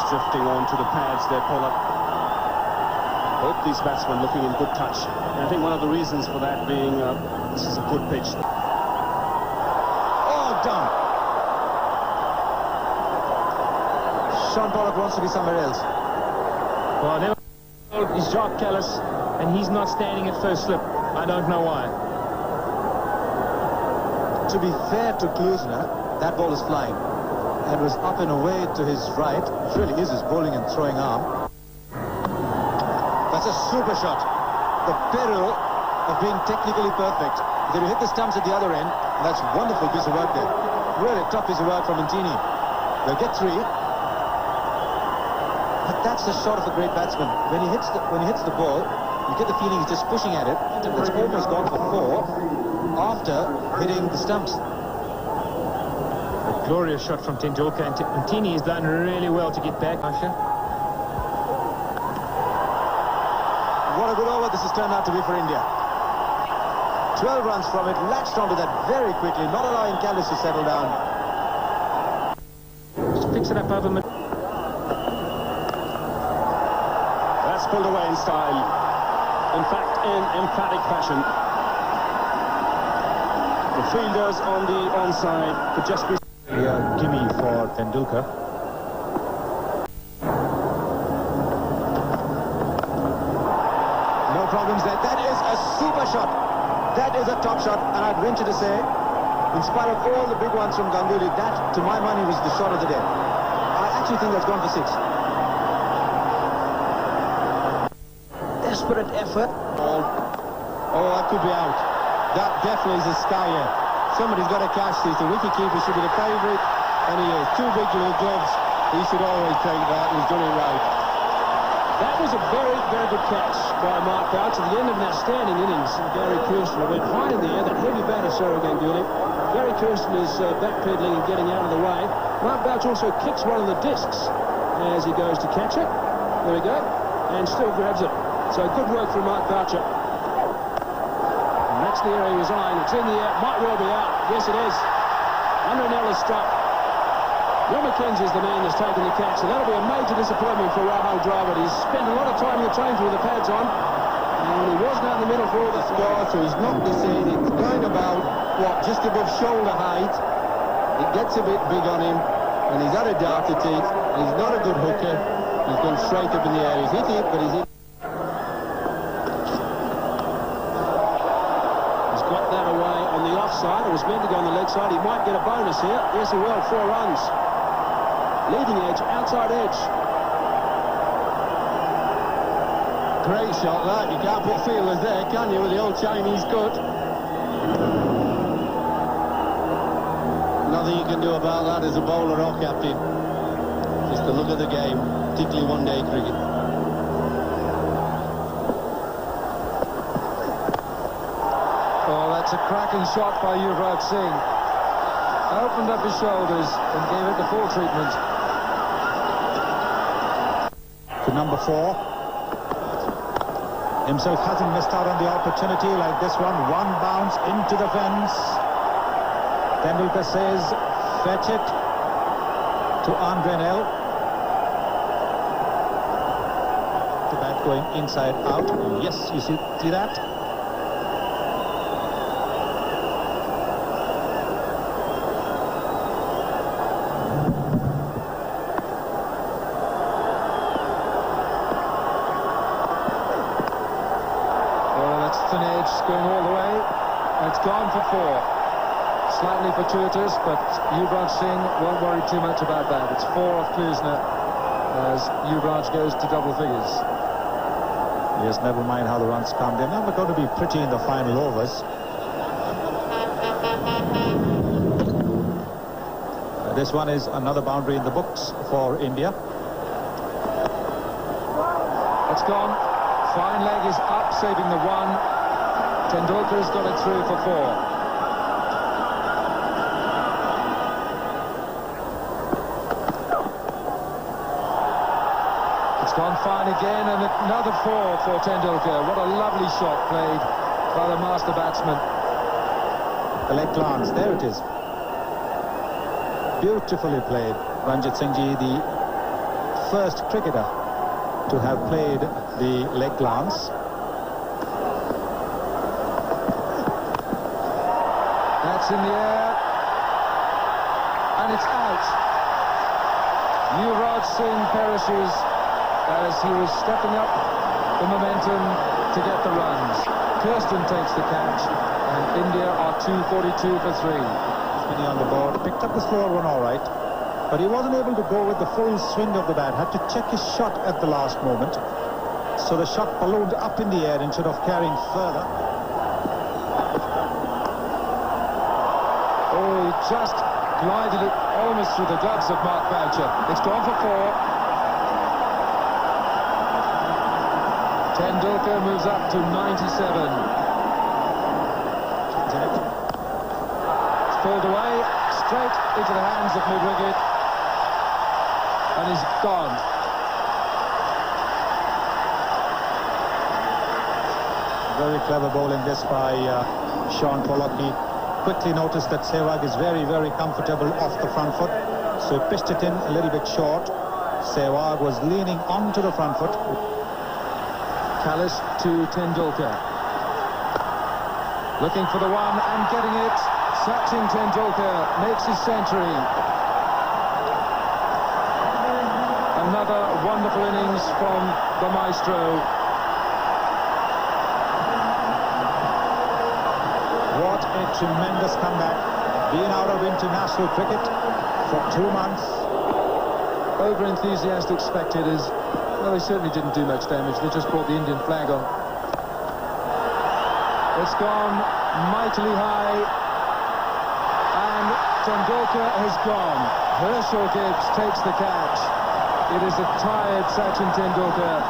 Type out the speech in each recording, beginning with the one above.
drifting onto the pads there, Paula. Both these batsmen looking in good touch. And I think one of the reasons for that being this is a good pitch. Oh, done. Sean Pollock wants to be somewhere else. Well, never is Jacques Callis, and he's not standing at first slip. I don't know why. To be fair to Klusner, that ball is flying. It was up and away to his right. It really is his bowling and throwing arm. That's a super shot. The peril of being technically perfect. Then you hit the stumps at the other end, and that's a wonderful piece of work there. Really tough piece of work from Intini. They'll get 3. But that's the shot of a great batsman. When he hits the ball, you get the feeling he's just pushing at it. It's almost gone for 4 after hitting the stumps. A glorious shot from Tendulkar, and Intini has done really well to get back. What a good over this has turned out to be for India. 12 runs from it, latched onto that very quickly, not allowing Callis to settle down. Just picks it up over mid. That's pulled away in style. In fact, in emphatic fashion. The fielders on the onside could just be... Yeah, gimme for Tendulkar. No problems there. That is a super shot. That is a top shot, and I'd venture to say, in spite of all the big ones from Ganguly, that, to my money, was the shot of the day. I actually think that's gone for 6. Desperate effort. Oh, that could be out. That definitely is a skyer. Somebody's got to catch this. The wicketkeeper should be the favourite, and he is. 2 big blue gloves. He should always take that. He's done it right. That was a very, very good catch by Mark Bouch at the end of an outstanding innings. Gary Kirsten went high in the air. That heavy batter, Sarah Ganguly. Gary Kirsten is backpedaling and getting out of the way. Mark Bouch also kicks one of the discs as he goes to catch it. There we go. And still grabs it. So good work from Mark Boucher. And that's the area he was eyeing. It's in the air. Might well be out. Yes, it is. Unrenell is struck. Will McKenzie's the man that's taken the catch, so that'll be a major disappointment for Rahul Dravid. He's spent a lot of time in the change with the pads on, and he wasn't out in the middle for all the score, so he's not missing. It's going about, what, just above shoulder height. It gets a bit big on him, and he's had a darter teeth, and he's not a good hooker. He's gone straight up in the air. He's hit it, but he's hit. He's got that away on the offside. It was meant to go on the leg side. He might get a bonus here. Yes, he will. 4 runs. Leading edge, outside edge. Great shot, that. You can't put fielders there, can you, with the old Chinese cut? Nothing you can do about that as a bowler or captain. Just the look of the game, particularly one-day cricket. Oh, that's a cracking shot by Yuvraj Singh. Opened up his shoulders and gave it the full treatment. To number 4. Himself hasn't missed out on the opportunity like this one. One bounce into the fence. Tendulkar says, fetch it to Unrenell. The bat going inside out. Yes, you see that? Going all the way. It's gone for 4. Slightly fortuitous, but Yuvraj Singh won't worry too much about that. It's 4 off Klusner as Yuvraj goes to double figures. Yes, never mind how the runs come. They're never going to be pretty in the final overs. This one is another boundary in the books for India. It's gone. Fine leg is up, saving the 1. Tendulkar's got it through for 4. It's gone fine again, and another 4 for Tendulkar. What a lovely shot played by the master batsman. The leg glance, there it is. Beautifully played. Ranjit Singh Ji, the first cricketer to have played the leg glance. That's in the air, and it's out. Yuvraj Singh perishes as he was stepping up the momentum to get the runs. Kirsten takes the catch, and India are 242 for 3. Spinney on the board, picked up the slower one all right, but he wasn't able to go with the full swing of the bat. Had to check his shot at the last moment, so the shot ballooned up in the air instead of carrying further. Oh, he just glided it almost through the gloves of Mark Boucher. It's gone for 4. Tendulkar moves up to 97. It's pulled away, straight into the hands of mid-wicket, and he's gone. Very clever bowling this by Sean Pollock. He quickly noticed that Sehwag is very, very comfortable off the front foot, so he pitched it in a little bit short. Sehwag was leaning onto the front foot. Callis to Tendulkar. Looking for the one and getting it. Sachin Tendulkar makes his century. Another wonderful innings from the maestro. What a tremendous comeback. Been out of international cricket for 2 months. Over-enthusiastic spectators. Well, they certainly didn't do much damage. They just brought the Indian flag on. It's gone mightily high. And Tendulkar has gone. Herschel Gibbs takes the catch. It is a tired Sachin Tendulkar,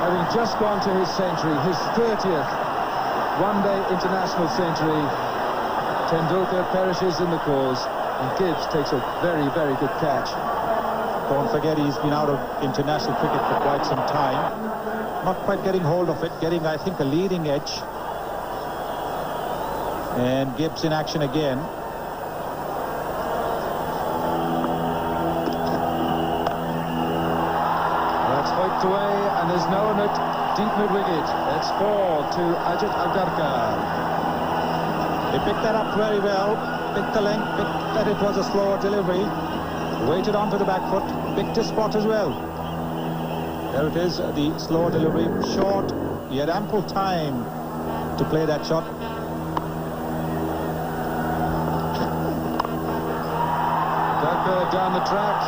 having just gone to his century, his 30th one-day international century. Tendulkar perishes in the cause, and Gibbs takes a very, very good catch. Don't forget, he's been out of international cricket for quite some time. Not quite getting hold of it, getting, I think, a leading edge. And Gibbs in action again. That's hoiked away, and there's no one at deep mid-wicket. It's 4 to Ajit Agarkar. He picked that up very well, picked the length, picked that it was a slower delivery, waited onto the back foot, picked his spot as well. There it is, the slower delivery, short. He had ample time to play that shot. Agarkar down the track,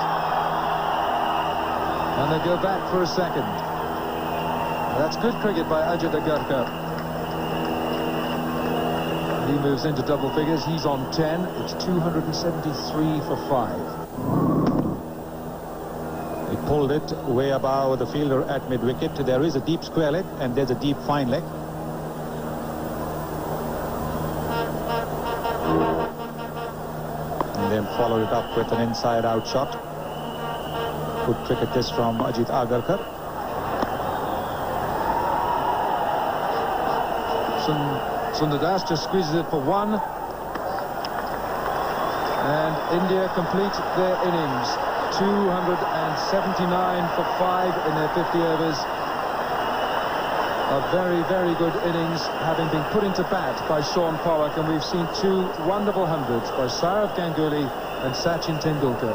and they go back for a second. That's good cricket by Ajit Agarkar. He moves into double figures. He's on 10. It's 273 for 5. He pulled it way above the fielder at mid-wicket. There is a deep square leg and there's a deep fine leg. And then followed it up with an inside-out shot. Good cricket this from Ajit Agarkar. Sundardas just squeezes it for 1. And India complete their innings. 279 for 5 in their 50 overs. A very, very good innings, having been put into bat by Sean Pollock, and we've seen 2 wonderful hundreds by Saurav Ganguly and Sachin Tendulkar.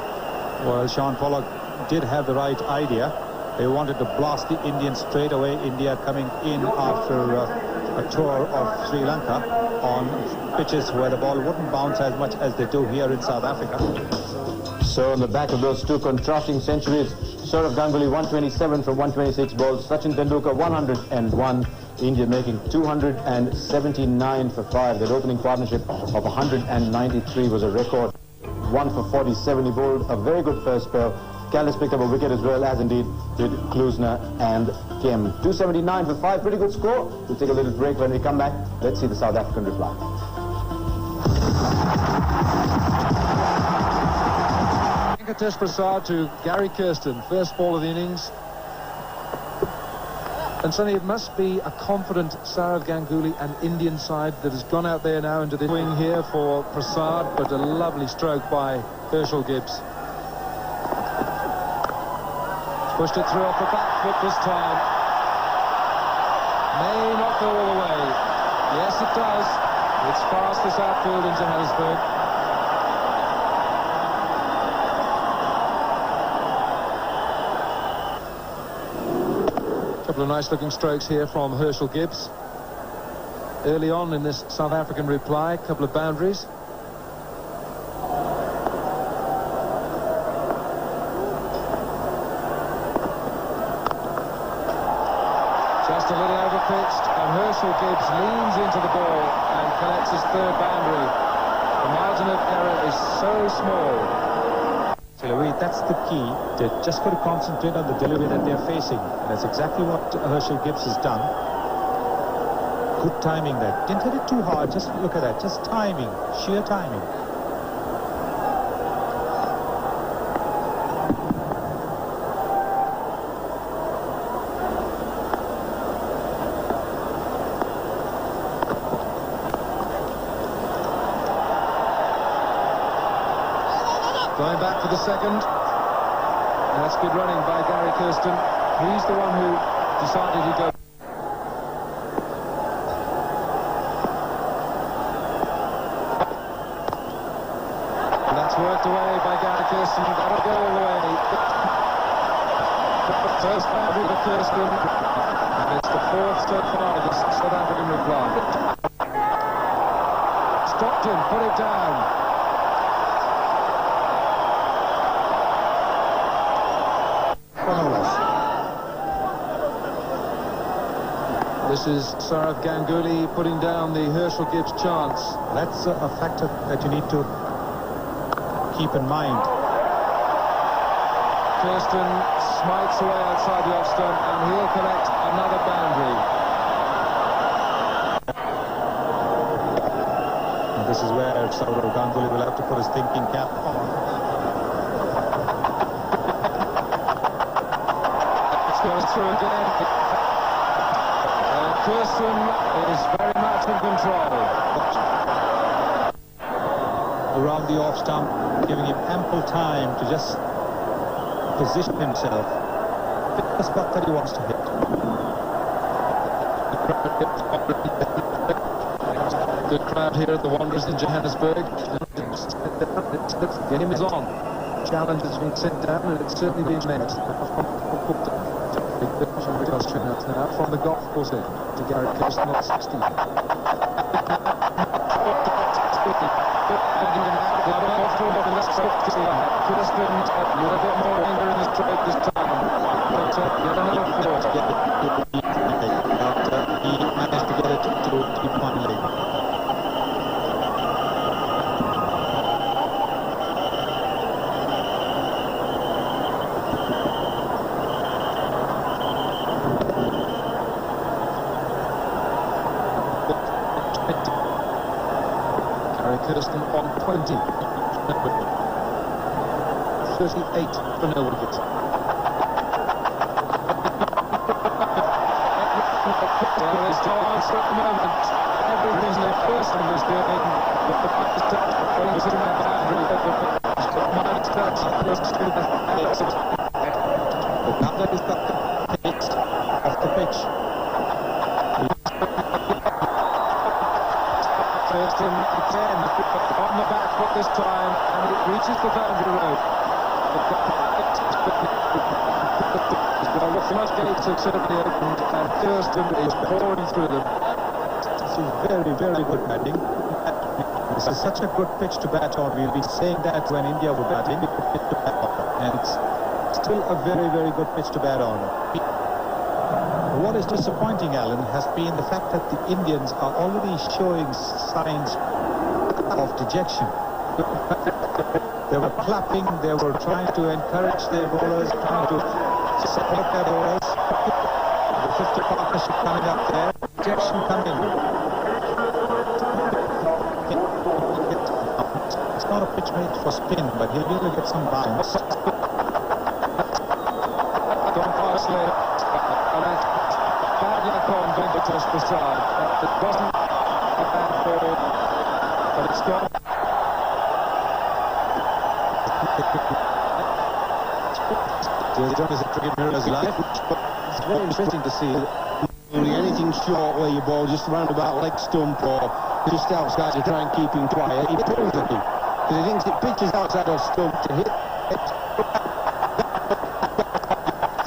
Well, Sean Pollock did have the right idea. They wanted to blast the Indians straight away. India coming in after a tour of Sri Lanka on pitches where the ball wouldn't bounce as much as they do here in South Africa. So on the back of those 2 contrasting centuries, Saurav Ganguly 127 from 126 balls, Sachin Tendulkar 101, India making 279 for 5. Their opening partnership of 193 was a record. 1 for 47, he bowled a very good first spell. Callis picked up a wicket as well, as indeed did Klusner and Kim. 279 for 5, pretty good score. We'll take a little break. When we come back, let's see the South African reply. Venkatesh Prasad to Gary Kirsten, first ball of the innings. And suddenly it must be a confident Saurav Ganguly and Indian side that has gone out there now into the wing here for Prasad, but a lovely stroke by Herschel Gibbs. Pushed it through off the back foot this time. May not go all the way. Yes, it does. It's past this outfield in Johannesburg. A couple of nice looking strokes here from Herschel Gibbs. Early on in this South African reply, a couple of boundaries. Just a little overpitched, and Herschel Gibbs leans into the ball and collects his third boundary. The margin of error is so small. So Louis, that's the key. They've just got to concentrate on the delivery that they're facing. And that's exactly what Herschel Gibbs has done. Good timing there. Didn't hit it too hard. Just look at that. Just timing. Sheer timing. Going back for the second. That's good running by Gary Kirsten. He's the one who decided he'd go. And that's worked away by Gary Kirsten. That'll go all the way. First boundary for Kirsten. And it's the fourth so far of this South African reply. Stopped him, put it down. This is Saurav Ganguly putting down the Herschel Gibbs chance. That's a factor that you need to keep in mind. Kirsten smites away outside the off stump, and he'll collect another boundary. And this is where Saurav Ganguly will have to put his thinking cap on. It's going through again. Kirsten is very much in control. Around the off stump, giving him ample time to just position himself. Pick the spot that he wants to hit. Good crowd here at the Wanderers in Johannesburg. The game is on. Challenge has been sent down, and it's certainly been met. Now from the golf course in to Garrett Kirsten on 16. Kirsten with a bit more anger in his stroke this time. But yet another thought. He managed to get it to keep one leg. Kirsten on 20. 38 for no wicket. Well, it's chance at the moment. Everything that Kirsten was doing, but the first touch, when he was in that boundary, might touch close to the exit. But now that is the pace of the pitch. Kirsten again on the back foot this time, and it reaches the boundary road. Well, the first gates have certainly opened, and Kirsten is pouring through them. This is very, very good batting. This is such a good pitch to bat on. We'll be saying that when India were batting, and it's still a very, very good pitch to bat on. What is disappointing, Alan, has been the fact that the Indians are already showing signs of dejection. They were clapping, they were trying to encourage their bowlers, trying to support their bowlers. The 50 partnership coming up there, dejection coming. It's not a pitch made for spin, but he'll be able to get some bounce. Gone past later. Bad luck on Venkatesh Prasad. It wasn't a bad ball, but it's gone. John is a cricket mirror's life. It's very interesting to see Only anything short where your ball just round about leg stump or just outside to try and keep him quiet, he pulls at him. Because he thinks it pitches outside of stump to hit.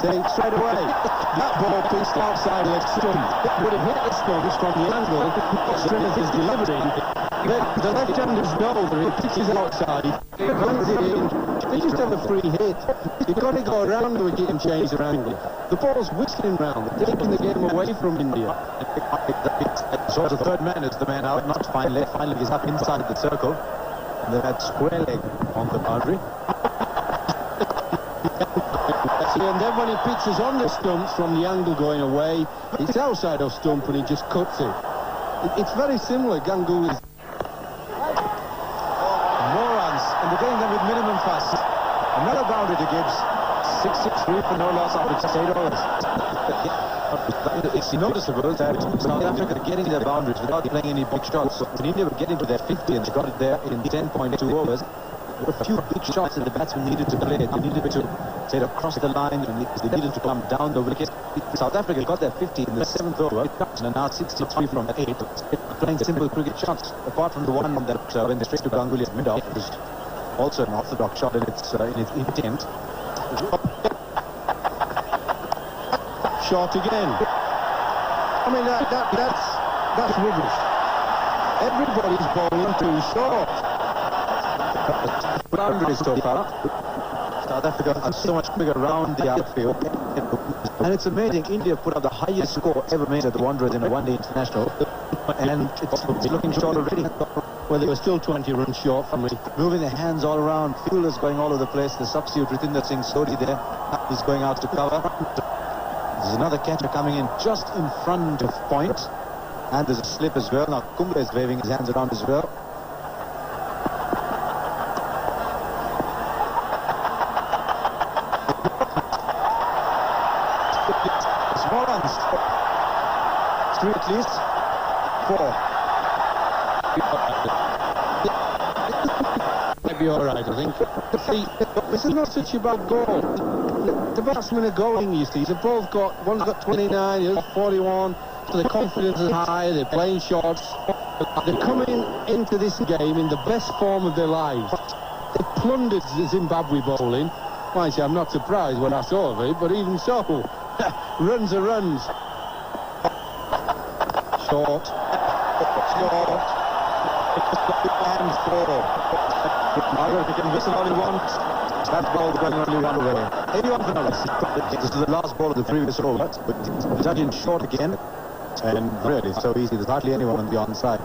Say straight away, that ball pitched outside leg stump. Would have hit the stumps from the angle Trinity is delivering. The left-handers know that it pitches outside, runs it in, they just have a free hit. You've got to go around the wicket and change the angle. The ball's whistling round, they're taking the game away from India. So the third man is the man out, not finally. Finally he's up inside the circle. And they've had square leg on the boundary. And then when he pitches on the stumps from the angle going away, it's outside of stump and he just cuts it. It's very similar, Ganguly's. More runs, and they're getting them with minimum fast. Another boundary to Gibbs. 6-6-3 for no loss after just 8 overs. It's noticeable that South Africa are getting their boundaries without playing any big shots. So when India were getting to their 50 and they got it there in 10.2 overs, there were a few big shots that the batsmen needed to play. They needed to say across the line, and they needed to come down the wicket. South Africa got their 50 in the 7th over and are now 63 from 8, playing simple cricket shots, apart from the one that went straight to Ganguly at mid-off. It was also an orthodox shot in its intent. Short again. I mean, that's rubbish. Everybody's bowling too short. Boundaries so far. South Africa are so much bigger around the outfield. And it's amazing, India put up the highest score ever made at the Wanderers in a one-day international. And it's looking short already. Well, they were still 20 runs short from me. Moving their hands all around, fielders going all over the place. The substitute Ritinder Singh Sodhi there, he's going out to cover. There's another catcher coming in just in front of point. And there's a slip as well. Now Kumble is waving his hands around as well. Small runs. 3 at least. 4. Might be all right, I think. See, this is not such a bad goal. The batsmen are going, you see. They've both got, one's got 29, the other's 41. So the confidence is high, they're playing shots. They're coming into this game in the best form of their lives. They plundered the Zimbabwe bowling. Mind you, I'm not surprised when I saw of it, but even so, runs are runs. Short. And 4. Margaret, you can whistle all you want. That ball going only one way. 81 for Norris. This is the last ball of the previous over, but judging short again, and really so easy. There's hardly anyone on the onside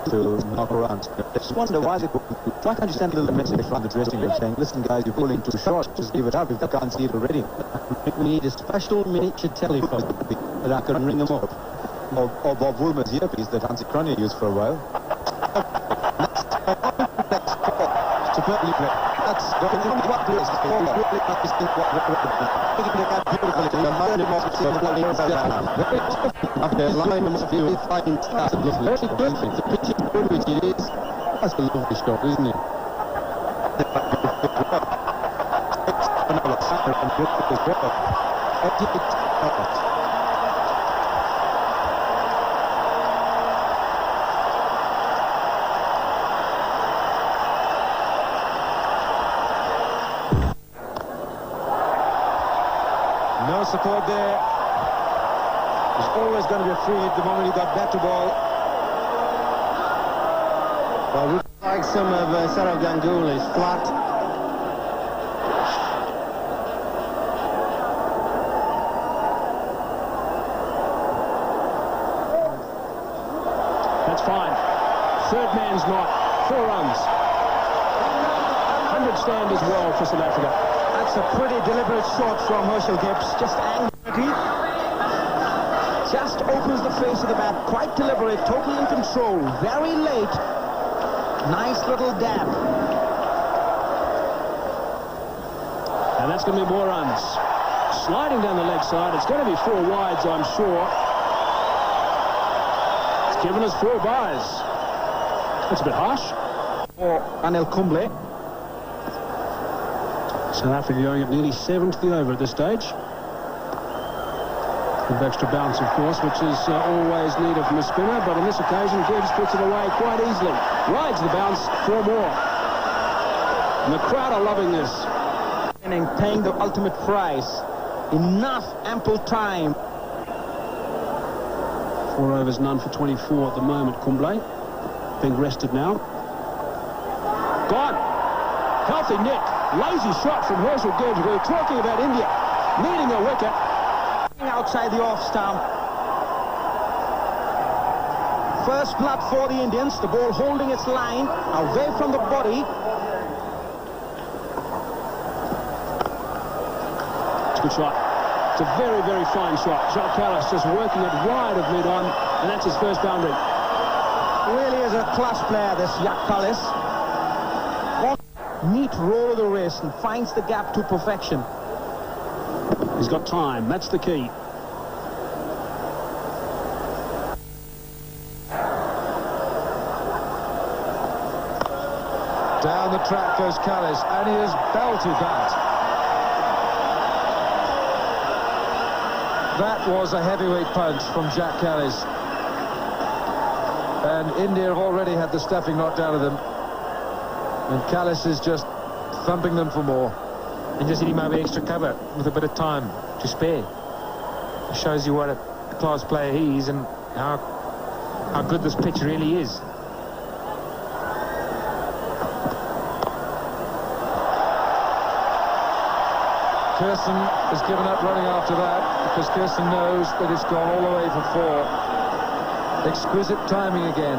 to knock around. I just wonder why can't you send a little message from the dressing room saying, listen guys, you're pulling too short, just give it up if you can't see it already. We need a special miniature telephone that I can ring them up. Or Bob Woolmer's earpiece that Hansi Cronje used for a while. Superbly played. That's what it is. After line them up, you'll find that's a lovely shot. The pitch is good, which it is. That's a lovely shot, isn't it? No support there. There's always going to be a free hit the moment he got back to ball. Well, like some of Saurav Ganguly's flat. That's fine. Third man's not. 4 runs. 100 stand as well for South Africa. That's a pretty deliberate shot from Herschel Gibbs. Just angry. Just opens the face of the bat. Quite deliberate. Totally in control. Very late. Nice little dab. And that's going to be more runs. Sliding down the leg side. It's going to be 4 wides, I'm sure. It's given us 4 byes. That's a bit harsh. For Anil Kumble. South Africa going at nearly 7 to the over at this stage. With extra bounce, of course, which is always needed from a spinner, but on this occasion, Gibbs puts it away quite easily. Rides the bounce for more. And the crowd are loving this. And paying the ultimate price. Enough, ample time. 4 overs, none for 24 at the moment, Kumble. Being rested now. Gone. Healthy nick. Lazy shot from Herschel Gibbs. We were talking about India needing a wicket. Outside the off stump. First blood for the Indians. The ball holding its line away from the body. It's a good shot. It's a very, very fine shot. Jacques Kallis just working it wide of mid-on, and that's his first boundary. Really is a class player, this Jacques Kallis. Neat roll of the wrist and finds the gap to perfection. He's got time. That's the key. Down the track goes Kallis, and he has belted that. That was a heavyweight punch from Jacques Kallis. And India have already had the stuffing knocked out of them. And Kallis is just thumping them for more. And just hitting over extra cover with a bit of time to spare. It shows you what a class player he is and how good this pitch really is. Kirsten has given up running after that because Kirsten knows that it's gone all the way for 4. Exquisite timing again.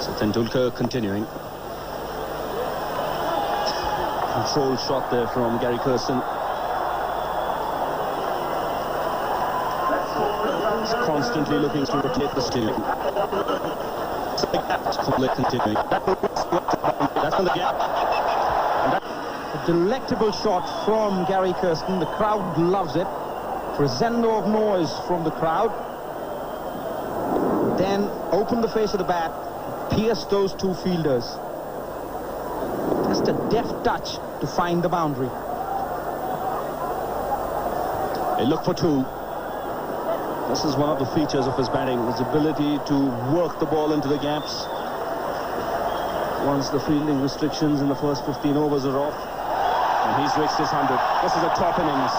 So Tendulkar continuing. Controlled shot there from Gary Kirsten. He's constantly looking to rotate the steering. Continuing. That's on the gap. A delectable shot from Gary Kirsten. The crowd loves it. Crescendo of noise from the crowd. Then open the face of the bat, pierce those two fielders. Just a deft touch to find the boundary. They look for 2. This is one of the features of his batting, his ability to work the ball into the gaps. Once the fielding restrictions in the first 15 overs are off, and he's reached his 100. This is a top innings.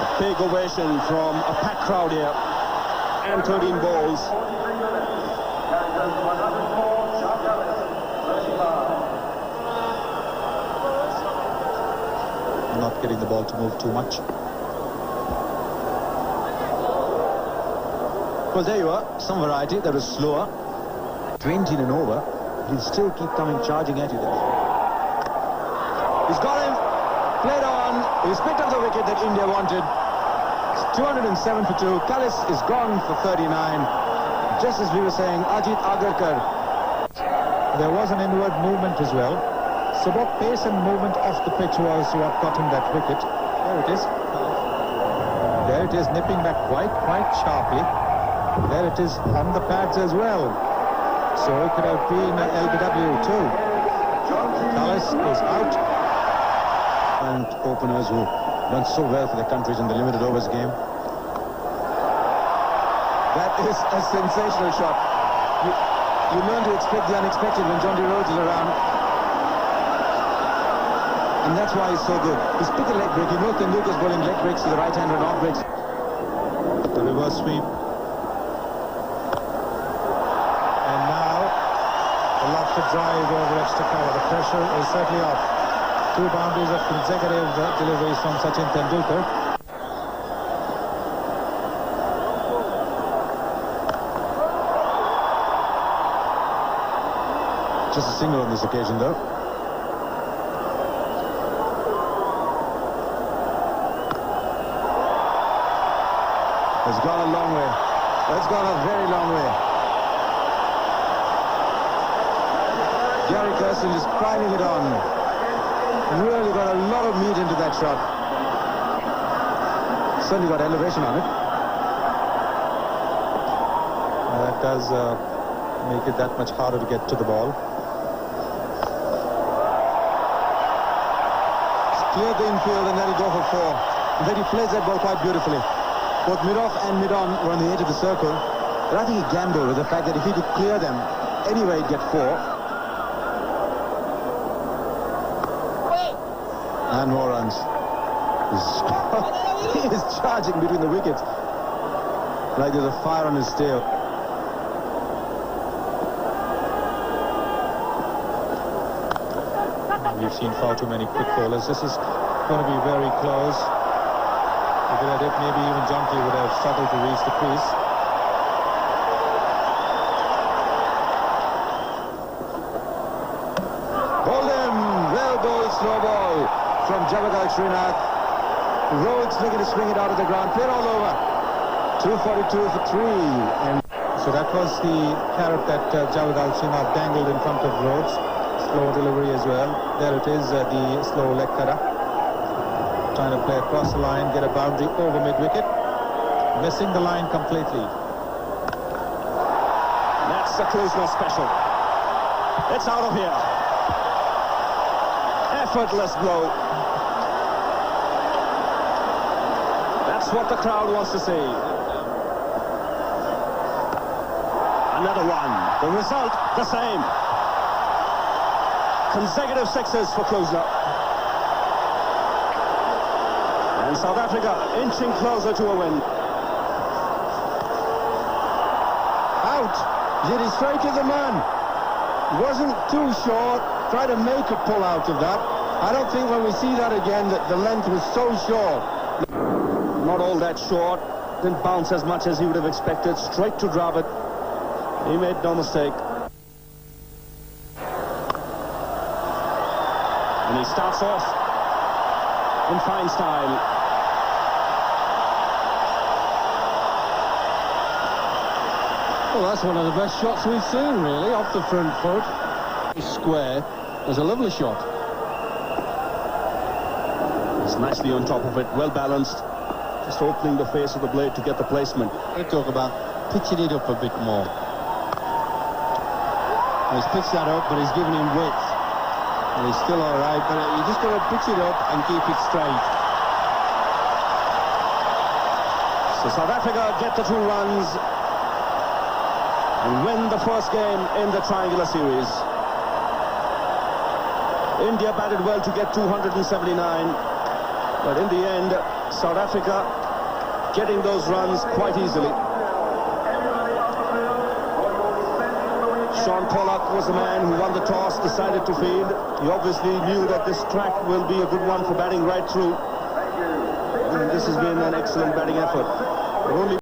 A big ovation from a packed crowd here, and 13 balls. Not getting the ball to move too much. Well, there you are. Some variety. That was slower. 20 and over. He'll still keep coming charging at you there. He's got him. Played on. He's picked up the wicket that India wanted. It's 207 for 2. Kallis is gone for 39. Just as we were saying, Ajit Agarkar. There was an inward movement as well. So what pace and movement off the pitch was what got him that wicket. There it is. There it is, nipping back quite sharply. There it is on the pads as well. So it could have been LBW too. Kallis is out. And openers who done so well for their countries in the limited overs game. That is a sensational shot. You learn to expect the unexpected when John D. Rhodes is around. And that's why he's so good. He's picked a leg break. You know Tendulkar's bowling leg breaks to the right hand and off breaks. The reverse sweep. And now a lofted drive over extra cover. The pressure is certainly off. 2 boundaries of consecutive deliveries from Sachin Tendulkar. Just a single on this occasion, though. It's gone a long way. It's gone a very long way. Gary Kirsten is priming it on. Really got a lot of meat into that shot. Certainly got elevation on it. That does make it that much harder to get to the ball. He's cleared the infield and then he'll go for 4. And then he plays that ball quite beautifully. Both mid-off and mid-on were on the edge of the circle. But I think he gambled with the fact that if he could clear them, anyway he'd get 4. And more runs. He is charging between the wickets like there's a fire on his tail. We've seen far too many quick bowlers. This is going to be very close. If it had hit, maybe even Junkie would have struggled to reach the crease. Bowled him! Well bowled, slow ball from Javagal Srinath. Rhodes looking to swing it out of the ground. Played all over. 242 for 3. And so that was the carrot that Javagal Srinath dangled in front of Rhodes. Slow delivery as well. There it is, the slow leg cutter. Trying to play across the line, get a boundary over mid-wicket. Missing the line completely. That's the Kluzner special. It's out of here. Effortless blow. That's what the crowd wants to see. Another one. The result, the same. Consecutive sixes for Kluzner. And South Africa inching closer to a win. Out. Hit it straight to the man. Wasn't too short. Tried to make a pull out of that. I don't think when we see that again that the length was so short. Not all that short. Didn't bounce as much as he would have expected. Straight to Dravid. He made no mistake. And he starts off in fine style. Well, that's one of the best shots we've seen, really, off the front foot. Square. There's a lovely shot. It's nicely on top of it, well balanced. Just opening the face of the blade to get the placement. They talk about pitching it up a bit more. He's pitched that up, but he's given him width. And he's still all right, but you just got to pitch it up and keep it straight. So South Africa get the 2 runs and win the first game in the triangular series. India batted well to get 279, but in the end, South Africa getting those runs quite easily. Sean Pollock was the man who won the toss, decided to field. He obviously knew that this track will be a good one for batting right through. And this has been an excellent batting effort. Only